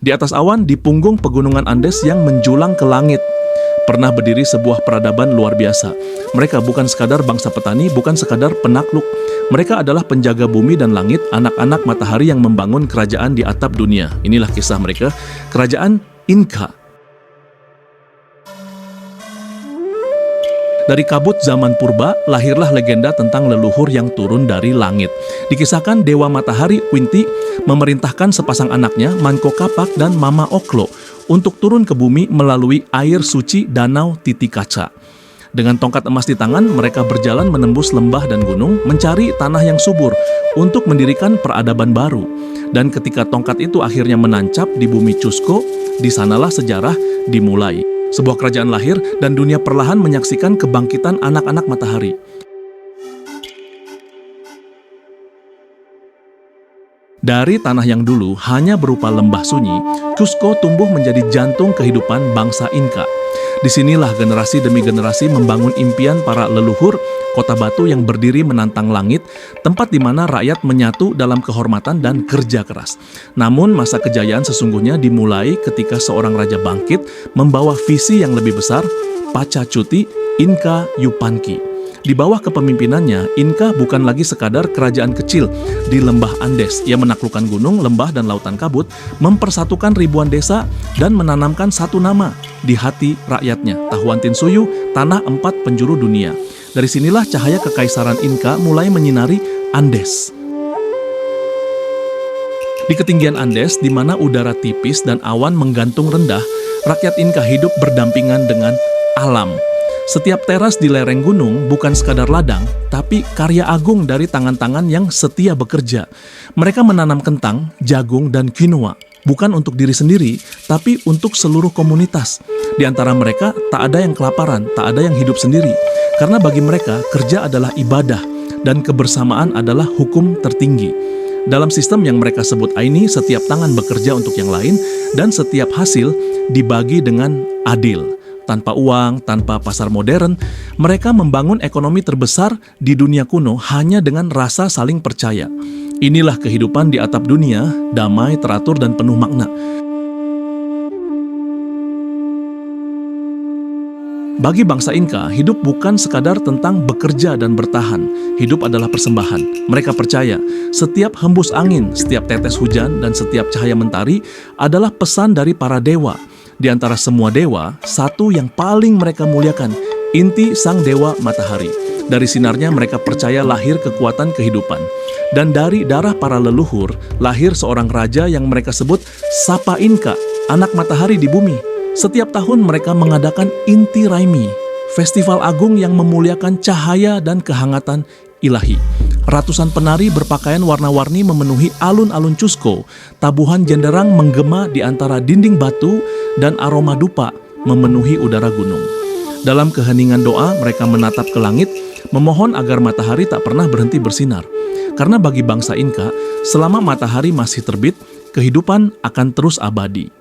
Di atas awan, di punggung pegunungan Andes yang menjulang ke langit, pernah berdiri sebuah peradaban luar biasa. Mereka bukan sekadar bangsa petani, bukan sekadar penakluk. Mereka adalah penjaga bumi dan langit, anak-anak matahari yang membangun kerajaan di atap dunia. Inilah kisah mereka, kerajaan Inka. Dari kabut zaman purba, lahirlah legenda tentang leluhur yang turun dari langit. Dikisahkan Dewa Matahari Winti memerintahkan sepasang anaknya, Manco Capac dan Mama Oclo, untuk turun ke bumi melalui air suci Danau Titicaca. Dengan tongkat emas di tangan, mereka berjalan menembus lembah dan gunung, mencari tanah yang subur untuk mendirikan peradaban baru. Dan ketika tongkat itu akhirnya menancap di bumi Cusco, di sanalah sejarah dimulai. Sebuah kerajaan lahir dan dunia perlahan menyaksikan kebangkitan anak-anak matahari. Dari tanah yang dulu hanya berupa lembah sunyi, Cusco tumbuh menjadi jantung kehidupan bangsa Inka. Disinilah generasi demi generasi membangun impian para leluhur, kota batu yang berdiri menantang langit, tempat di mana rakyat menyatu dalam kehormatan dan kerja keras. Namun masa kejayaan sesungguhnya dimulai ketika seorang raja bangkit, membawa visi yang lebih besar, Pachacuti Inka Yupanqui. Di bawah kepemimpinannya, Inka bukan lagi sekadar kerajaan kecil di lembah Andes. Ia menaklukkan gunung, lembah, dan lautan kabut, mempersatukan ribuan desa, dan menanamkan satu nama di hati rakyatnya, Tahuantinsuyu, tanah 4 penjuru dunia. Dari sinilah cahaya kekaisaran Inka mulai menyinari Andes. Di ketinggian Andes, di mana udara tipis dan awan menggantung rendah, rakyat Inka hidup berdampingan dengan alam. Setiap teras di lereng gunung bukan sekadar ladang, tapi karya agung dari tangan-tangan yang setia bekerja. Mereka menanam kentang, jagung, dan quinoa, bukan untuk diri sendiri, tapi untuk seluruh komunitas. Di antara mereka, tak ada yang kelaparan, tak ada yang hidup sendiri. Karena bagi mereka, kerja adalah ibadah, dan kebersamaan adalah hukum tertinggi. Dalam sistem yang mereka sebut Aini, setiap tangan bekerja untuk yang lain, dan setiap hasil dibagi dengan adil. Tanpa uang, tanpa pasar modern, mereka membangun ekonomi terbesar di dunia kuno hanya dengan rasa saling percaya. Inilah kehidupan di atap dunia, damai, teratur, dan penuh makna. Bagi bangsa Inka, hidup bukan sekadar tentang bekerja dan bertahan. Hidup adalah persembahan. Mereka percaya setiap hembus angin, setiap tetes hujan, dan setiap cahaya mentari adalah pesan dari para dewa. Di antara semua dewa, satu yang paling mereka muliakan, Inti sang dewa matahari. Dari sinarnya mereka percaya lahir kekuatan kehidupan. Dan dari darah para leluhur, lahir seorang raja yang mereka sebut Sapa Inka, anak matahari di bumi. Setiap tahun mereka mengadakan Inti Raimi, festival agung yang memuliakan cahaya dan kehangatan ilahi. Ratusan penari berpakaian warna-warni memenuhi alun-alun Cusco. Tabuhan jenderang menggema di antara dinding batu dan aroma dupa memenuhi udara gunung. Dalam keheningan doa, mereka menatap ke langit, memohon agar matahari tak pernah berhenti bersinar. Karena bagi bangsa Inka, selama matahari masih terbit, kehidupan akan terus abadi.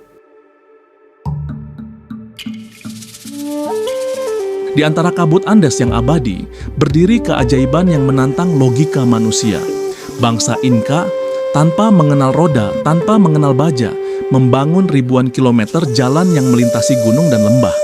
Di antara kabut Andes yang abadi, berdiri keajaiban yang menantang logika manusia. Bangsa Inka, tanpa mengenal roda, tanpa mengenal baja, membangun ribuan kilometer jalan yang melintasi gunung dan lembah.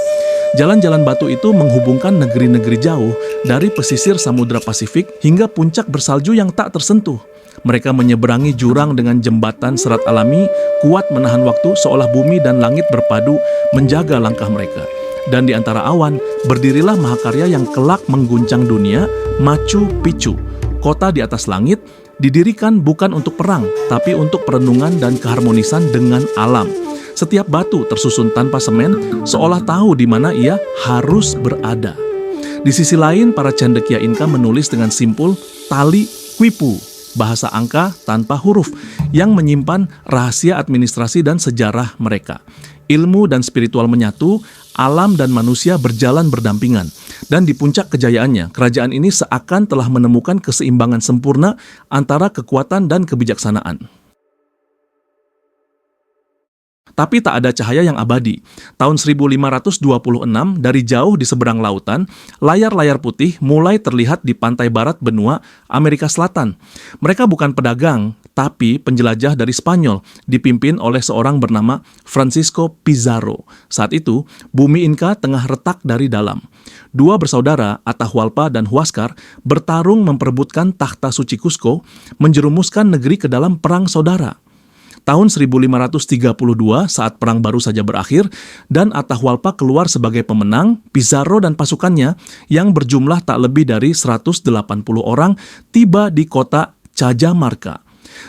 Jalan-jalan batu itu menghubungkan negeri-negeri jauh, dari pesisir Samudra Pasifik hingga puncak bersalju yang tak tersentuh. Mereka menyeberangi jurang dengan jembatan serat alami, kuat menahan waktu seolah bumi dan langit berpadu menjaga langkah mereka. Dan di antara awan, berdirilah mahakarya yang kelak mengguncang dunia, Machu Picchu. Kota di atas langit, didirikan bukan untuk perang, tapi untuk perenungan dan keharmonisan dengan alam. Setiap batu tersusun tanpa semen, seolah tahu di mana ia harus berada. Di sisi lain, para cendekia Inka menulis dengan simpul tali quipu, bahasa angka tanpa huruf, yang menyimpan rahasia administrasi dan sejarah mereka. Ilmu dan spiritual menyatu, alam dan manusia berjalan berdampingan. Dan di puncak kejayaannya, kerajaan ini seakan telah menemukan keseimbangan sempurna antara kekuatan dan kebijaksanaan. tapi tak ada cahaya yang abadi. Tahun 1526, dari jauh di seberang lautan, layar-layar putih mulai terlihat di pantai barat benua Amerika Selatan. Mereka bukan pedagang, tapi penjelajah dari Spanyol, dipimpin oleh seorang bernama Francisco Pizarro. Saat itu, bumi Inka tengah retak dari dalam. Dua bersaudara, Atahualpa dan Huáscar, bertarung memperebutkan takhta suci Cusco, menjerumuskan negeri ke dalam perang saudara. Tahun 1532, saat perang baru saja berakhir, dan Atahualpa keluar sebagai pemenang, Pizarro dan pasukannya, yang berjumlah tak lebih dari 180 orang, tiba di kota Cajamarca.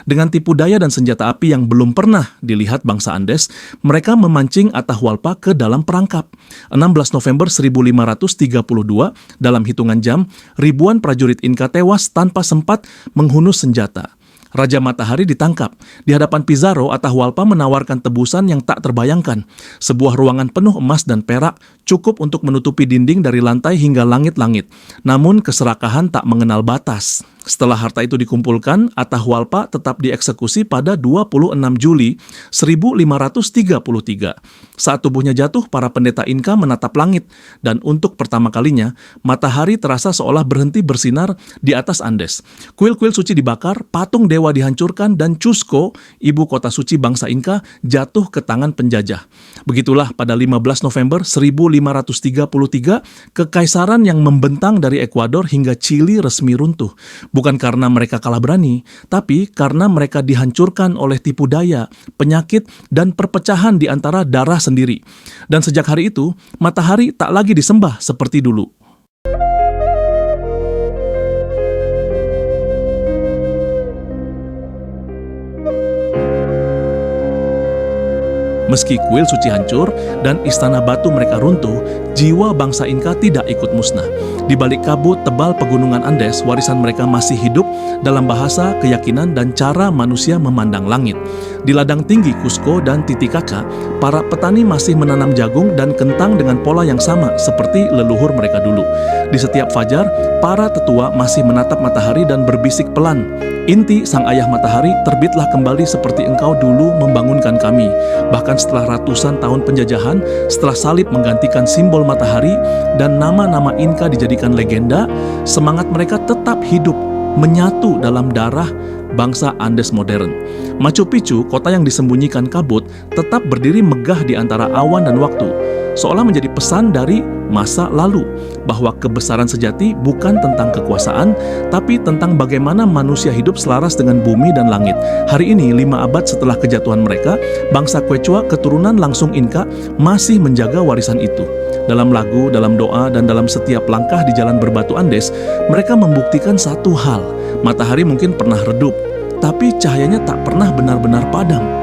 Dengan tipu daya dan senjata api yang belum pernah dilihat bangsa Andes, mereka memancing Atahualpa ke dalam perangkap. 16 November 1532, dalam hitungan jam, ribuan prajurit Inka tewas tanpa sempat menghunus senjata. Raja Matahari ditangkap. Di hadapan Pizarro, Atahualpa menawarkan tebusan yang tak terbayangkan. Sebuah ruangan penuh emas dan perak cukup untuk menutupi dinding dari lantai hingga langit-langit. Namun keserakahan tak mengenal batas. Setelah harta itu dikumpulkan, Atahualpa tetap dieksekusi pada 26 Juli 1533. Saat tubuhnya jatuh, para pendeta Inka menatap langit, dan untuk pertama kalinya, matahari terasa seolah berhenti bersinar di atas Andes. Kuil-kuil suci dibakar, patung dewa dihancurkan, dan Cusco, ibu kota suci bangsa Inka, jatuh ke tangan penjajah. Begitulah pada 15 November 1533, kekaisaran yang membentang dari Ekuador hingga Chili resmi runtuh. Bukan karena mereka kalah berani, tapi karena mereka dihancurkan oleh tipu daya, penyakit, dan perpecahan di antara darah sendiri. Dan sejak hari itu, matahari tak lagi disembah seperti dulu. Meski kuil suci hancur dan istana batu mereka runtuh, jiwa bangsa Inka tidak ikut musnah. Di balik kabut tebal pegunungan Andes, warisan mereka masih hidup dalam bahasa, keyakinan, dan cara manusia memandang langit. Di ladang tinggi Cusco dan Titicaca, para petani masih menanam jagung dan kentang dengan pola yang sama seperti leluhur mereka dulu. Di setiap fajar, para tetua masih menatap matahari dan berbisik pelan, "Inti, sang ayah matahari, terbitlah kembali seperti engkau dulu membangunkan kami." Bahkan setelah ratusan tahun penjajahan, setelah salib menggantikan simbol matahari dan nama-nama Inka dijadikan legenda, semangat mereka tetap hidup, menyatu dalam darah bangsa Andes modern. Machu Picchu, kota yang disembunyikan kabut, tetap berdiri megah di antara awan dan waktu, seolah menjadi pesan dari masa lalu, bahwa kebesaran sejati bukan tentang kekuasaan, tapi tentang bagaimana manusia hidup selaras dengan bumi dan langit. Hari ini, 5 abad setelah kejatuhan mereka, bangsa Quechua, keturunan langsung Inka, masih menjaga warisan itu. Dalam lagu, dalam doa, dan dalam setiap langkah di jalan berbatu Andes, mereka membuktikan satu hal: matahari mungkin pernah redup, tapi cahayanya tak pernah benar-benar padam.